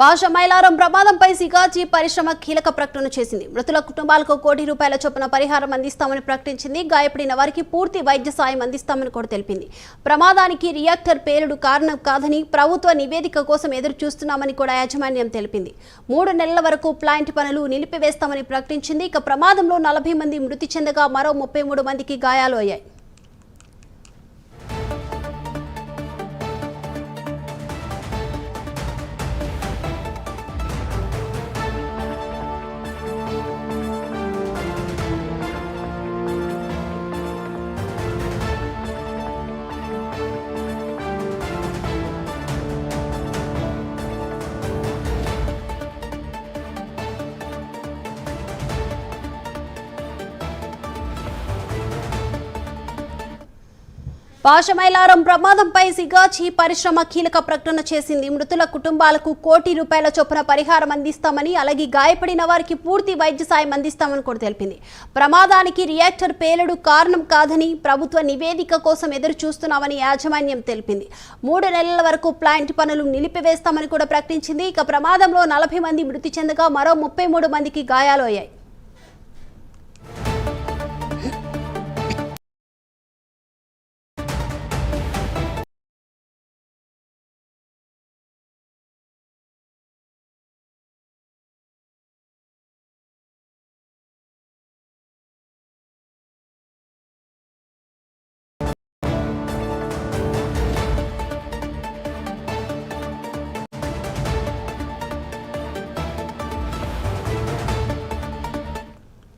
పాశమైలారం ప్రమాదంపై సిగాచి పరిశ్రమ కీలక ప్రకటన చేసింది. మృతుల కుటుంబాలకు ₹1 కోటి చొప్పున పరిహారం అందిస్తామని ప్రకటించింది. గాయపడిన వారికి పూర్తి వైద్య సాయం అందిస్తామని కూడా తెలిపింది. ప్రమాదానికి రియాక్టర్ పేలుడు కారణం కాదని ప్రభుత్వ నివేదిక కోసం ఎదురు చూస్తున్నామని కూడా యాజమాన్యం తెలిపింది. 3 నెలల వరకు ప్లాంట్ పనులు నిలిపివేస్తామని ప్రకటించింది. ఇక ప్రమాదంలో 40 మంది మృతి చెందగా మరో 33 మందికి గాయాలు అయ్యాయి. పాశమైలారం ప్రమాదంపై సిగాచి పరిశ్రమ కీలక ప్రకటన చేసింది. మృతుల కుటుంబాలకు ₹1 కోటి చొప్పున పరిహారం అందిస్తామని, అలాగే గాయపడిన వారికి పూర్తి వైద్య సాయం అందిస్తామని కూడా తెలిపింది. ప్రమాదానికి రియాక్టర్ పేలుడు కారణం కాదని ప్రభుత్వ నివేదిక కోసం ఎదురు చూస్తున్నామని యాజమాన్యం తెలిపింది. 3 నెలల వరకు ప్లాంట్ పనులు నిలిపివేస్తామని కూడా ప్రకటించింది. ఇక ప్రమాదంలో 40 మంది మృతి చెందగా మరో 33 మందికి గాయాలు అయ్యాయి.